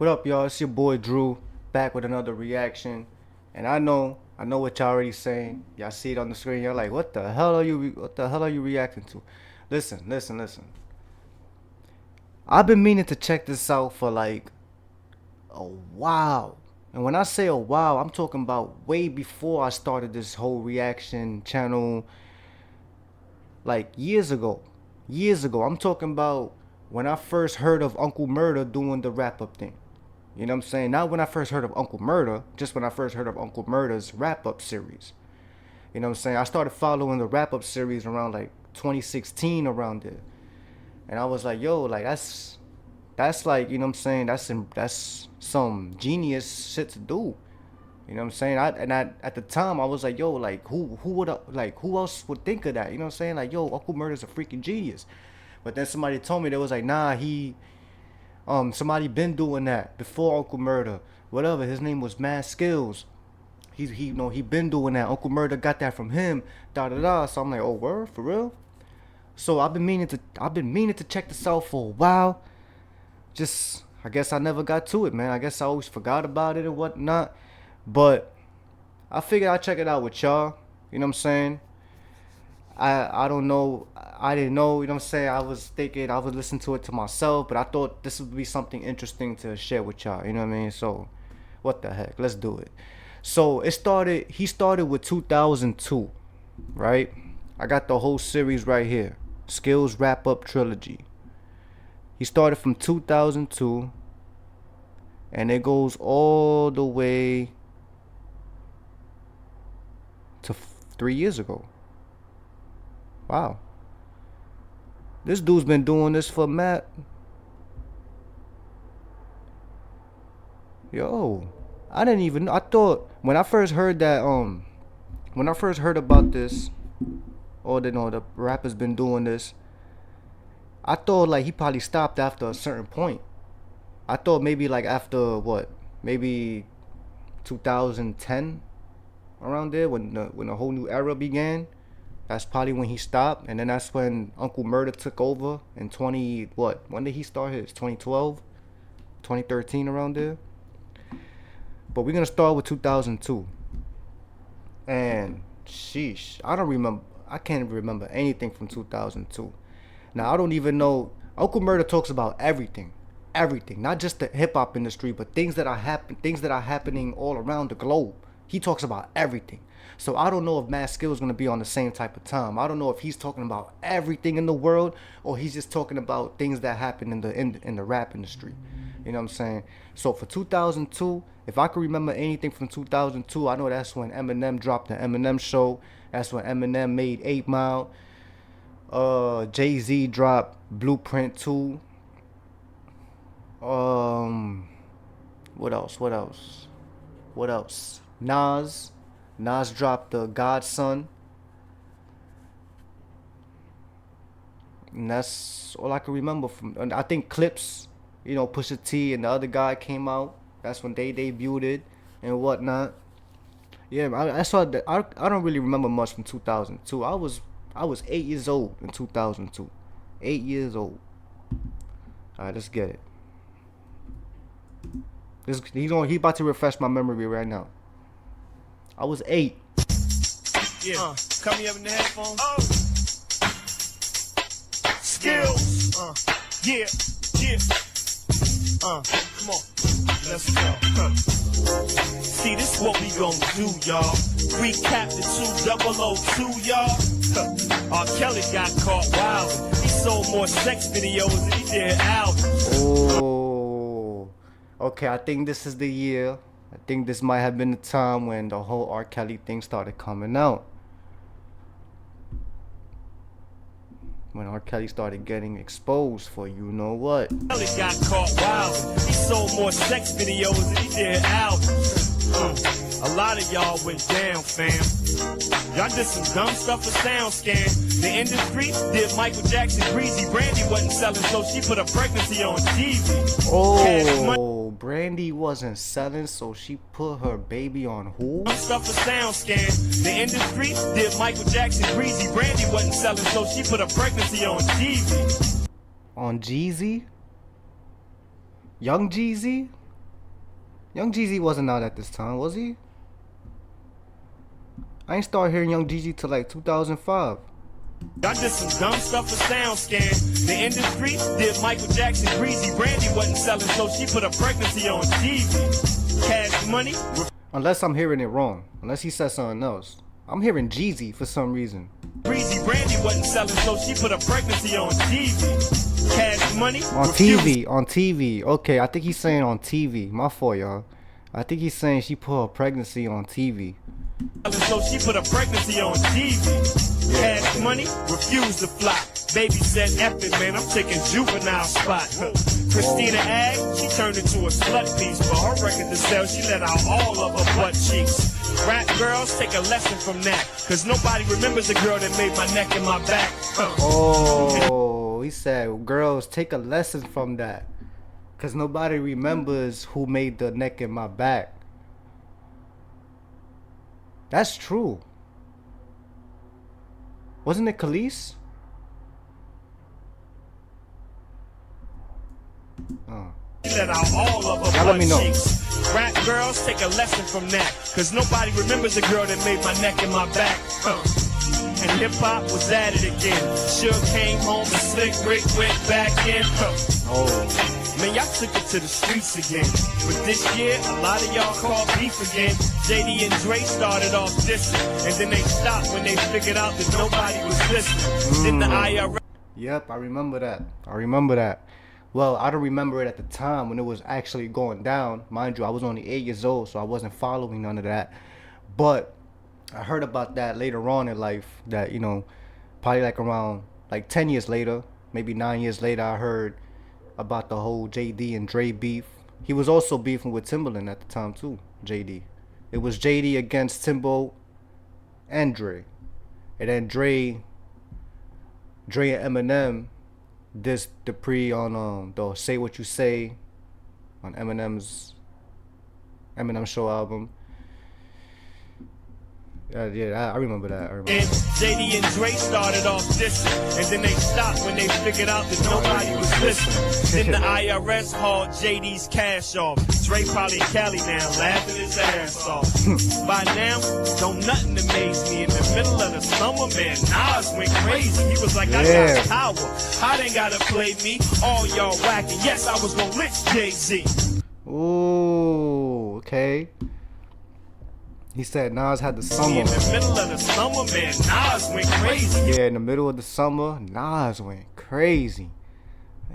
What up, y'all? It's your boy Drew, back with another reaction. And I know what y'all already saying. Y'all see it on the screen. Y'all like, what the hell are you reacting to? Listen. I've been meaning to check this out for like a while. And when I say a while, I'm talking about way before I started this whole reaction channel, like years ago. Years ago. I'm talking about when I first heard of Uncle Murder doing the wrap up thing. You know what I'm saying? Not when I first heard of Uncle Murder, just when I first heard of Uncle Murder's wrap up series. You know what I'm saying? I started following the wrap up series around like 2016 around there. And I was like, yo, like that's like, you know what I'm saying? That's some genius shit to do. You know what I'm saying? At the time I was like, yo, like who else would think of that? You know what I'm saying? Like, yo, Uncle Murder's a freaking genius. But then somebody told me they was like, nah, somebody been doing that before Uncle Murder. Whatever, his name was Mad Skillz. He been doing that. Uncle Murder got that from him. Da da da. So I'm like, oh word, for real? So I've been meaning to check this out for a while. Just I guess I never got to it, man. I guess I always forgot about it and whatnot. But I figured I'd check it out with y'all. You know what I'm saying? I don't know. I didn't know, you know what I'm saying? I was thinking I would listen to it to myself, but I thought this would be something interesting to share with y'all, you know what I mean? So, what the heck? Let's do it. So, he started with 2002, right? I got the whole series right here. Skillz Wrap Up Trilogy. He started from 2002 and it goes all the way to 3 years ago. Wow. This dude's been doing this for Matt. Yo, I didn't even. I thought when I first heard that. When I first heard about this, or the rapper's been doing this. I thought like he probably stopped after a certain point. I thought maybe like after what, maybe 2010, around there when the whole new era began. That's probably when he stopped, and then that's when Uncle Murder took over in 20 what? When did he start his? 2012, 2013 around there. But we're gonna start with 2002. And sheesh, I don't remember. I can't remember anything from 2002. Now I don't even know. Uncle Murder talks about everything, not just the hip hop industry, but things that are happening all around the globe. He talks about everything. So I don't know if Mad Skillz is gonna be on the same type of time. I don't know if he's talking about everything in the world or he's just talking about things that happen in the rap industry. You know what I'm saying? So for 2002, if I could remember anything from 2002, I know that's when Eminem dropped the Eminem Show. That's when Eminem made 8 Mile. Jay-Z dropped Blueprint 2. What else? What else? Nas dropped the Godson. And that's all I can remember from. And I think Clips, Pusha T and the other guy came out. That's when they debuted it and whatnot. Yeah, I saw that. I don't really remember much from 2002. I was 8 years old in 2002. 8 years old. All right, let's get it. He about to refresh my memory right now. I was 8. Yeah, cut me up in the headphones. Oh. Skillz. Yeah. Come on. Let's go. See, this is what we gon' do, y'all. Recap the 2002, y'all. R. Kelly got caught wild. He sold more sex videos than he did albums. Oh. Okay, I think this is the year. I think this might have been the time when the whole R. Kelly thing started coming out. When R. Kelly started getting exposed for you know what. Kelly got caught wild. He sold more sex videos than he did albums. A lot of y'all went down, fam. Y'all did some dumb stuff for SoundScan. The industry did Michael Jackson greasy. Brandy wasn't selling, so she put a pregnancy on TV. Oh, Brandy wasn't selling, so she put her baby on who? Stuff for SoundScan. The industry did Michael Jackson greasy. Brandy wasn't selling, so she put a pregnancy on TV. On Jeezy? Young Jeezy? Young Jeezy wasn't out at this time, was he? I ain't start hearing Young Jeezy till like 2005. I did some dumb stuff for SoundScan. The industry did Michael Jackson greasy. Brandy wasn't selling, so she put a pregnancy on TV. Cash Money. Unless I'm hearing it wrong. Unless he said something else. I'm hearing Jeezy for some reason. Breezy Brandy wasn't selling, so she put a pregnancy on TV. Cash Money. On TV, on TV. Okay, I think he's saying on TV. My fault, y'all. I think he's saying she put her pregnancy on TV. So she put a pregnancy on TV. Cash Money refused to fly. Baby said, F it, man, I'm taking juvenile spot. Christina Ag, she turned into a slut piece. For her record to sell, she let out all of her butt cheeks. Rap girls, take a lesson from that. Cause nobody remembers the girl that made my neck and my back. Oh, he said, girls, take a lesson from that. Cause nobody remembers who made the neck and my back. That's true. Wasn't it Khalees? Let out all of her let me know. cheeks. Rap girls, take a lesson from that. Cause nobody remembers the girl that made my neck and my back. And hip hop was at it again. Suge came home and Slick Rick went back in. Man, y'all took it to the streets again. But this year, a lot of y'all called beef again. JD and Dre started off dissing. And then they stopped when they figured out that nobody was listening. Then the IRS. Yep, I remember that. Well, I don't remember it at the time when it was actually going down. Mind you, I was only 8 years old, so I wasn't following none of that. But I heard about that later on in life, that, you know, probably like around like 10 years later, maybe 9 years later, I heard about the whole JD and Dre beef. He was also beefing with Timbaland at the time too, JD. It was JD against Timbo and Dre. And then Dre and Eminem dissed Dupree on the Say What You Say on Eminem Show album. Yeah, I remember that. And JD and Dre started off dissing, and then they stopped when they figured out that nobody was listening. Then the IRS hauled JD's cash off. Dre probably in Cali now, laughing his ass off. By now, don't nothing amaze me. In the middle of the summer, man, Nas went crazy. He was like, I got power. I didn't gotta play me. All y'all whacking. Yes, I was gonna lick Jay-Z. Ooh, okay. He said Nas had the summer. In the middle of the summer, man, Nas went crazy. Yeah, in the middle of the summer, Nas went crazy.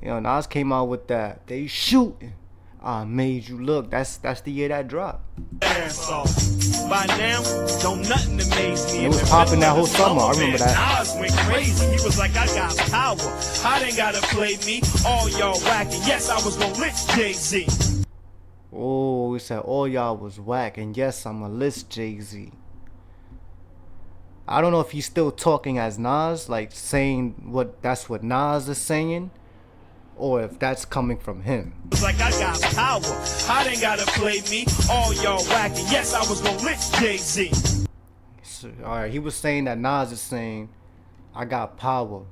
You know, Nas came out with that. They shooting. I made you look. That's the year that dropped. By now, don't nothing amaze me. It was popping that whole summer. I remember that. Nas went crazy. He was like, I got power. I didn't gotta play me. All y'all whacking. Yes, I was gonna lick Jay-Z. Oh, he said all y'all was whack, and yes, I'ma list Jay-Z. I don't know if he's still talking as Nas, like saying that's what Nas is saying, or if that's coming from him. It's like I got power. I didn't gotta play me. All y'all whacking. Yes, I was gonna lick Jay-Z. So, all right, he was saying that Nas is saying, I got power.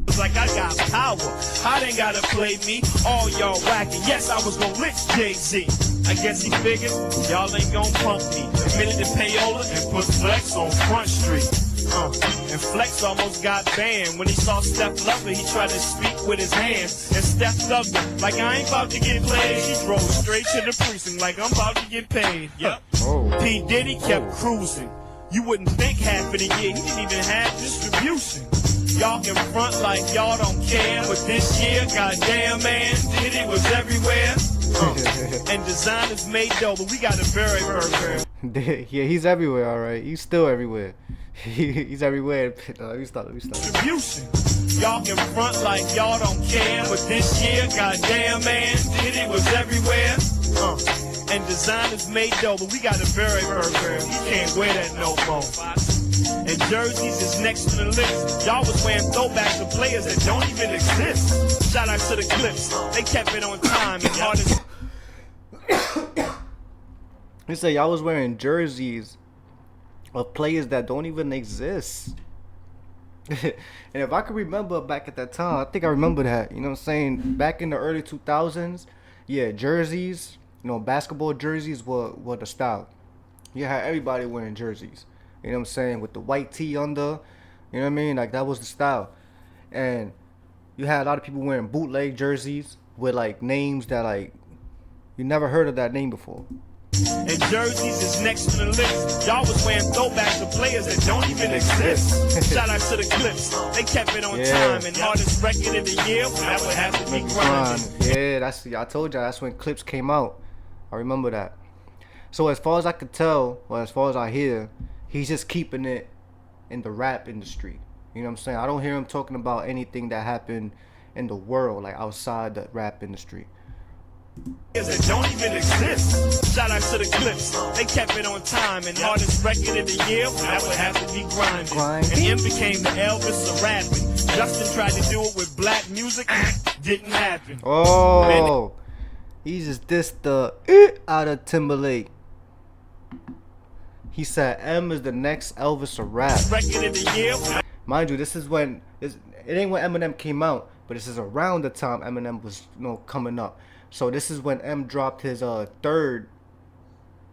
It's like I got power. I didn't gotta play me. All y'all whacking. Yes, I was gonna lick Jay-Z. I guess he figured y'all ain't gonna pump me. Admitted to payola and put Flex on Front Street. And Flex almost got banned. When he saw Steph Lover, he tried to speak with his hands. And Steph loved him like I ain't about to get played. He drove straight to the precinct like I'm about to get paid. Yep. P. Diddy kept cruising. You wouldn't think half of the year he didn't even have distribution. Y'all can front like y'all don't care, but this year, goddamn man, Diddy was everywhere. And designers made dough, but we got a very. Yeah, he's everywhere, all right. He's still everywhere. He's everywhere. Let me stop. Distribution. Y'all can front like y'all don't care, but this year, goddamn man, Diddy was everywhere. And designers made dough, but we got a very. We can't wear that no more. And jerseys is next to the list. Y'all was wearing throwbacks of players that don't even exist. Shout out to the Clips. They kept it on time and artists. He said y'all was wearing jerseys of players that don't even exist. And if I could remember back at that time, I think I remember that. You know what I'm saying? Back in the early 2000s, yeah, jerseys You know, basketball jerseys were the style. You had everybody wearing jerseys. You know what I'm saying? With the white tee under. You know what I mean? Like that was the style. And you had a lot of people wearing bootleg jerseys with like names that like you never heard of that name before. And jerseys is next to the list. Y'all was wearing throwbacks to players that don't even exist. Shout out to the Clips. They kept it on time. And hardest record of the year, that would have to be grinding. Yeah, I told y'all that's when Clips came out. I remember that. So as far as I could tell, or as far as I hear, he's just keeping it in the rap industry. You know what I'm saying? I don't hear him talking about anything that happened in the world, like outside the rap industry. That don't even exist. Shout out to the Clips. They kept it on time. And hardest record of the year, that would have to be grinding. And M became the Elvis of rapping. Justin tried to do it with black music, didn't happen. Oh, he just dissed the out of Timberlake. He said M is the next Elvis of rap. Record of the year. Mind you, this is when it ain't when Eminem came out, but this is around the time Eminem was coming up. So this is when M dropped his third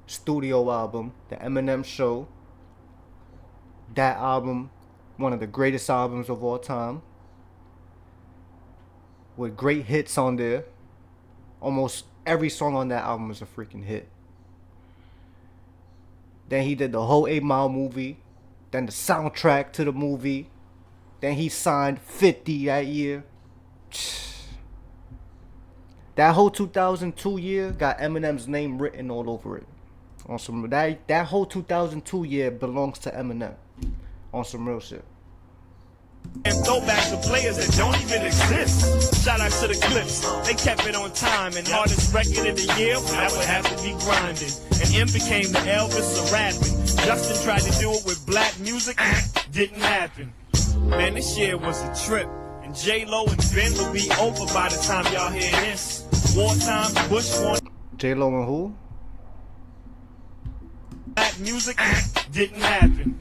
studio album, The Eminem Show. That album, one of the greatest albums of all time, with great hits on there. Almost every song on that album is a freaking hit. Then he did the whole 8 Mile movie, then the soundtrack to the movie. Then he signed 50 that year. That whole 2002 year got Eminem's name written all over it. On some that whole 2002 year belongs to Eminem. On some real shit. And throwbacks to players that don't even exist. Shout out to the Clips. They kept it on time. And hardest record of the year, that would have to be grinding. And M became the Elvis of rapping. Justin tried to do it with black music, didn't happen. Man, this year was a trip. And J-Lo and Ben will be over by the time y'all hear this. Wartime, Bush wanted J-Lo and who? black music, didn't happen.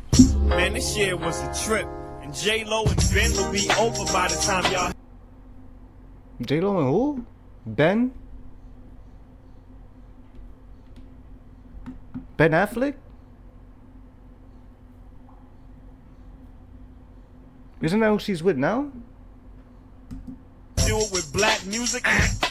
Man, this year was a trip. And J-Lo and Ben will be over by the time y'all. J-Lo and who? Ben? Ben Affleck? Isn't that who she's with now? Do it with black music,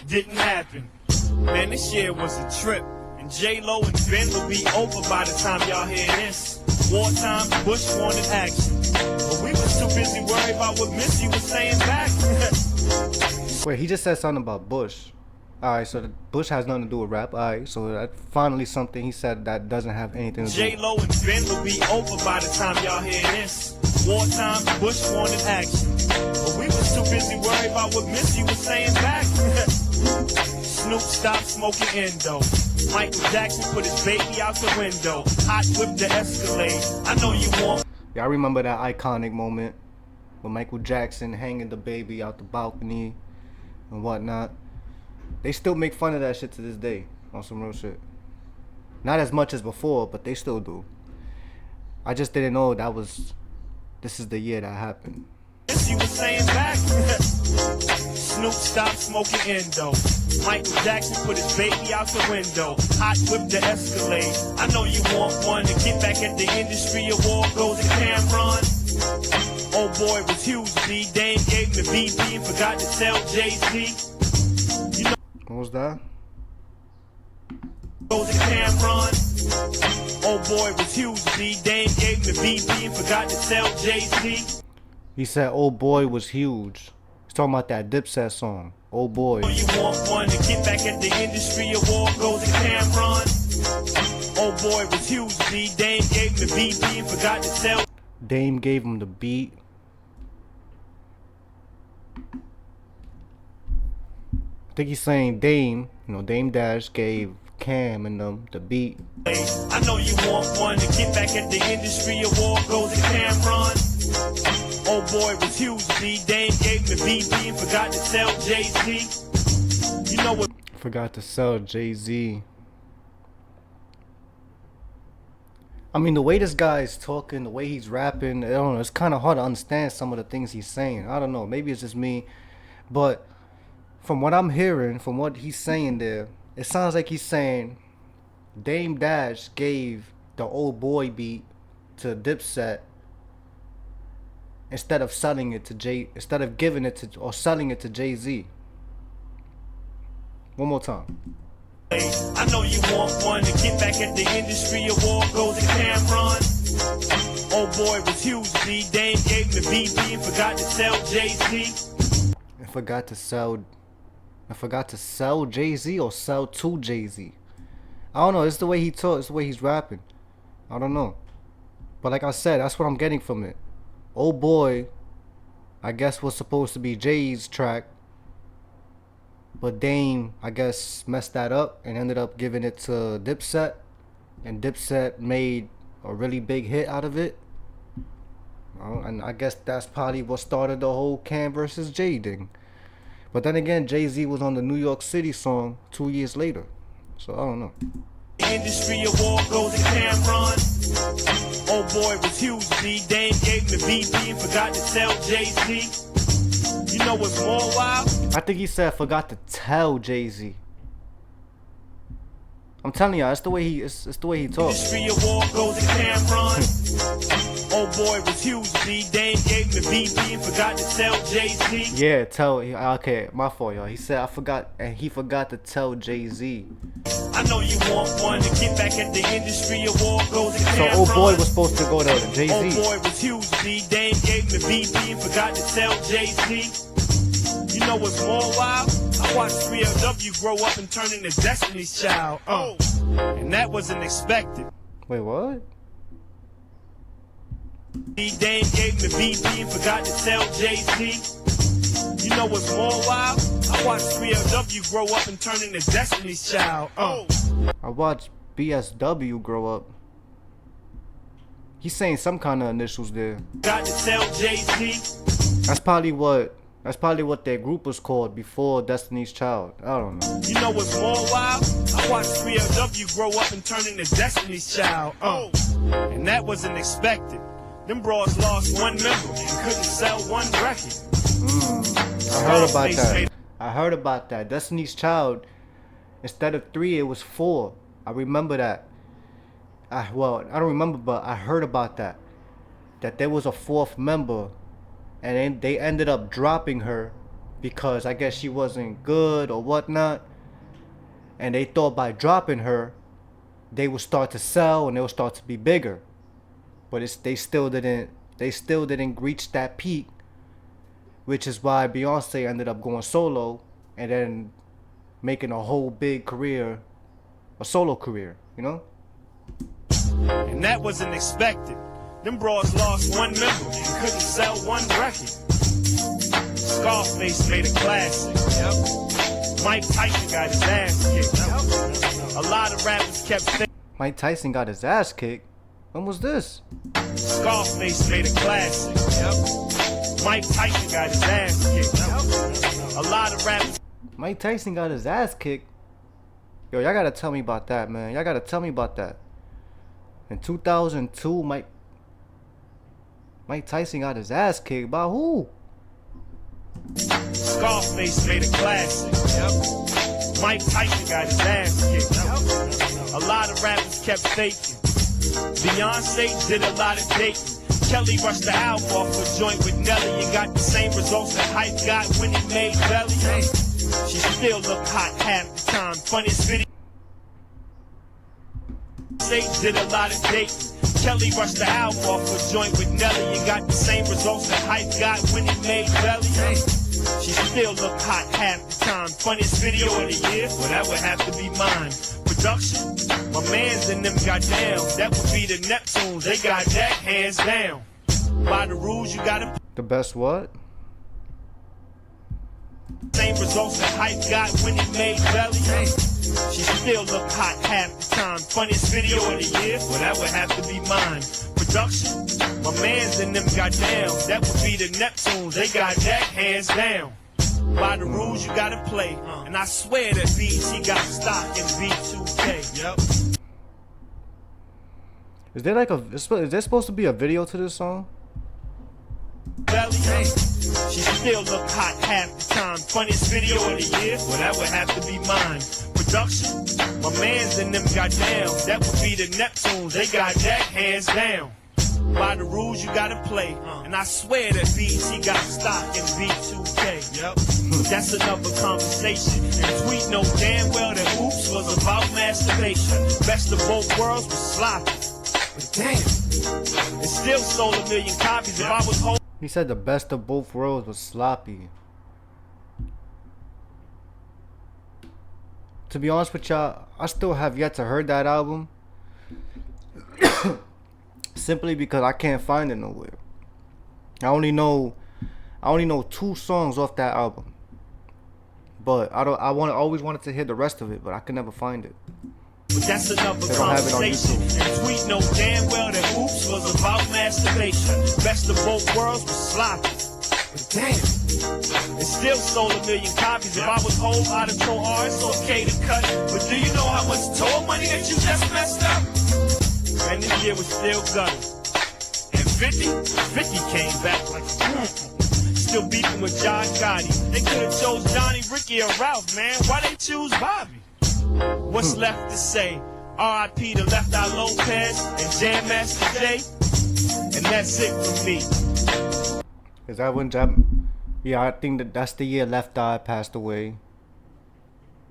didn't happen. Man, this year was a trip. And J-Lo and Ben will be over by the time y'all hear this. Wartime, Bush wanted action. But we was too busy worried about what Missy was saying back. Wait, he just said something about Bush. Alright, so Bush has nothing to do with rap. Alright, so that's finally something he said that doesn't have anything to do. J-Lo and Ben will be over by the time y'all hear this. Wartime, Bush wanted action. But we was too busy worried about what Missy was saying back. Snoop stopped smoking Endo. Michael Jackson put his baby out the window. Hot whip the Escalade. I know you want. Y'all remember that iconic moment with Michael Jackson hanging the baby out the balcony and whatnot? They still make fun of that shit to this day on some real shit. Not as much as before, but they still do. I just didn't know this is the year that happened. She was saying back. Snoop stopped smoking Endo. Michael Jackson put his baby out the window. Hot whip the Escalade. I know you want one to get back at the industry award goes to Cameron. Old boy was huge, B. Dame gave him the VP and forgot to tell Jay-Z. You know What was that? goes to Cameron. Old boy was huge, B. Dame gave him the VP and forgot to tell Jay-Z. He said old boy was huge. He's talking about that Dipset song. Old boy. You want one to get back at the industry award goes to Cameron. Old boy was huge, B. Dame gave him the VP and forgot to tell. Dame gave him the beat. I think he's saying Dame, Dame Dash gave Cam and them the beat. I know you want one to get back at the industry award goes to Cameron. Old boy was huge, B. Dame gave him the VP and forgot to tell Jay-Z. You know what? Forgot to sell Jay-Z. I mean, the way this guy is talking, the way he's rapping, I don't know, it's kind of hard to understand some of the things he's saying. I don't know, maybe it's just me. But from what I'm hearing, from what he's saying there, it sounds like he's saying Dame Dash gave the old boy beat to Dipset instead of giving it to or selling it to Jay-Z. One more time. I know you want one to get back at the industry award goes to Cameron. Old boy was huge, B. Dame gave him the BB and forgot to sell Jay-Z. I forgot to sell Jay-Z or sell to Jay-Z. I don't know. It's the way he talks. It's the way he's rapping. I don't know. But like I said, that's what I'm getting from it. Old boy, I guess, was supposed to be Jay's track. But Dame, I guess, messed that up and ended up giving it to Dipset. And Dipset made a really big hit out of it. And I guess that's probably what started the whole Cam versus Jay thing. But then again, Jay-Z was on the New York City song 2 years later. So I don't know. Industry award goes to Cameron. Old boy was huge, B. Dame gave him the BB and forgot to sell Jay-Z. You know what's more wild? I think he said forgot to tell Jay-Z. I'm telling y'all, it's the way he talks. Industry award goes to Cameron. Old boy was huge, B. Dame gave him the BB and forgot to tell Jay-Z. Yeah, okay, my fault, y'all. He said he forgot to tell Jay-Z. I know you want one to get back at the industry award goes to Cameron. So old boy was supposed to go to Jay-Z. Old boy was huge, B. Dame gave him the BB and forgot to tell Jay-Z. You know what's more wild? I watched 3LW grow up and turn into Destiny's Child. And that wasn't expected. Wait, what? B. Dame gave him the BB and forgot to tell Jay-Z. You know what's more wild? I watched 3LW grow up and turn into Destiny's Child. I watched BSW grow up. He's saying some kind of initials there. Got to tell Jay-Z. That's probably what their group was called before Destiny's Child. I don't know. You know what's more wild? I watched 3LW grow up and turn into Destiny's Child. And that wasn't expected. Them broads lost one member and couldn't sell one record. I heard about that. Destiny's Child, instead of 3, it was 4. I remember that. I don't remember, but I heard about that. That there was a 4th member, and then they ended up dropping her because I guess she wasn't good or whatnot. And they thought by dropping her, they would start to sell and they would start to be bigger. But they still didn't reach that peak, which is why Beyonce ended up going solo and then making a whole big career, a solo career, you know? And that wasn't expected. Them broads lost one member and couldn't sell one record. Scarface made a classic. Yep. Mike Tyson got his ass kicked. Yep. A lot of rappers kept saying Mike Tyson got his ass kicked. When was this? Scarface made a classic. Yep. Mike Tyson got his ass kicked. Yep. A lot of rappers. Mike Tyson got his ass kicked. Yo, y'all gotta tell me about that, man. Y'all gotta tell me about that. In 2002, Mike Tyson got his ass kicked. By who? Scarface made a classic. Yep. Mike Tyson got his ass kicked. Yep. A lot of rappers kept faking. Beyonce did a lot of dating. Kelly rushed the album off a joint with Nelly and got the same results that Hype got when he made Belly. She still looked hot half the time. Funniest video. Did a lot of dating. Kelly rushed the album off a joint with Nelly and got the same results that Hype got when he made Belly. She still look hot half the time. Funniest video of the year? Well, that would have to be mine. Production? My mans and them got down. That would be the Neptunes. They got that hands down. By the rules, you gotta. The best what? Same results that Hype got when he made Belly. She still look hot half the time. Funniest video of the year? Well, that would have to be mine. Production? My mans and them got down. That would be the Neptunes. They got that hands down. By the rules, you gotta play. And I swear that BT got stock in B2K. Yep. Is there supposed to be a video to this song? Belly. She still look hot half the time. Funniest video of the year? Well, that would have to be mine. production. My mans and them got down. That would be the Neptunes. They got that hands down. By the rules you gotta play. And I swear that BT got stock in B2K. Yep. That's another conversation. And Tweet know damn well that Oops was about masturbation. Best of both worlds was sloppy. But damn, it still sold 1 million copies. If I was holding. He said the best of both worlds was sloppy. To be honest with y'all, I still have yet to heard that album. Simply because I can't find it nowhere. I only know 2 songs off that album. But I always wanted to hear the rest of it, but I could never find it. But that's another conversation. And Tweet know damn well that Oops was about masturbation. Best of both worlds was sloppy. But damn, it still sold 1 million copies. If I was whole out of tour, it's okay to cut. But do you know how much tour money that you just messed up? And this year was still gutted. And 50 came back like still beefing with John Gotti. They could have chose Johnny, Ricky, or Ralph, man. Why they choose Bobby? What's left to say? R.I.P. to Left Eye Lopez and Jam Master Jay. And that's it for me. Is that when Jam? Yeah, I think that's the year Left Eye passed away.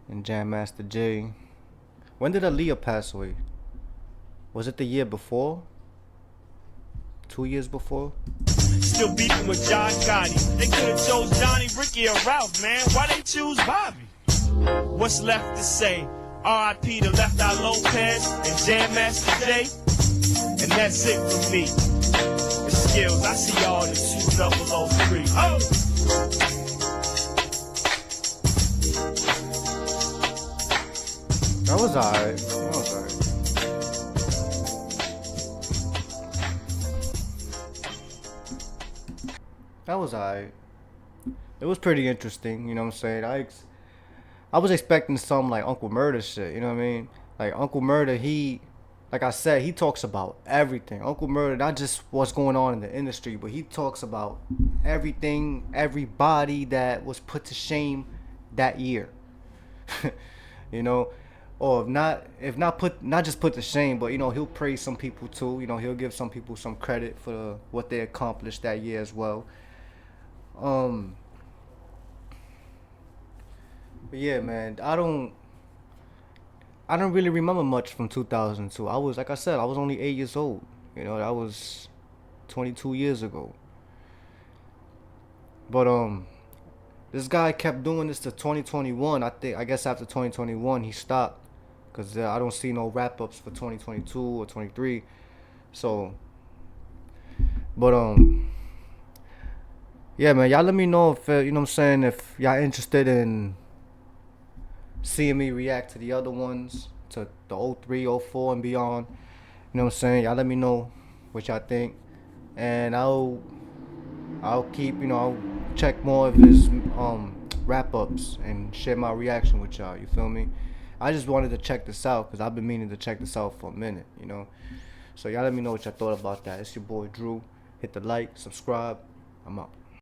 And Jam Master Jay. When did Aaliyah pass away? Was it the year before? 2 years before? Still beefing with John Gotti. They could have chose Johnny, Ricky, or Ralph, man. Why they choose Bobby? What's left to say? R.I.P. to Left Eye Lopez and Jam Master Jay. And that's it for me. It's Skillz. I see y'all in the 2003. Oh! That was alright. That was alright. It was pretty interesting, you know what I'm saying? I was expecting some like Uncle Murder shit, you know what I mean? Like Uncle Murder, like I said, he talks about everything. Uncle Murder, not just what's going on in the industry, but he talks about everything, everybody that was put to shame that year. You know, or not just put to shame, but you know, he'll praise some people too. You know, he'll give some people some credit for what they accomplished that year as well. But yeah, man, I don't really remember much from 2002. I was, like I said, I was only 8 years old. You know, that was 22 years ago. But this guy kept doing this to 2021. I guess after 2021 he stopped, cause I don't see no wrap ups for 2022 or 23. So, but yeah, man, y'all let me know if you know what I'm saying, if y'all interested in seeing me react to the other ones, to the 03, 04 and beyond. You know what I'm saying? Y'all let me know what y'all think, and I'll keep, you know, I'll check more of his wrap ups and share my reaction with y'all. You feel me? I just wanted to check this out because I've been meaning to check this out for a minute, you know. So y'all let me know what y'all thought about that. It's your boy Drew. Hit the like, subscribe. I'm out.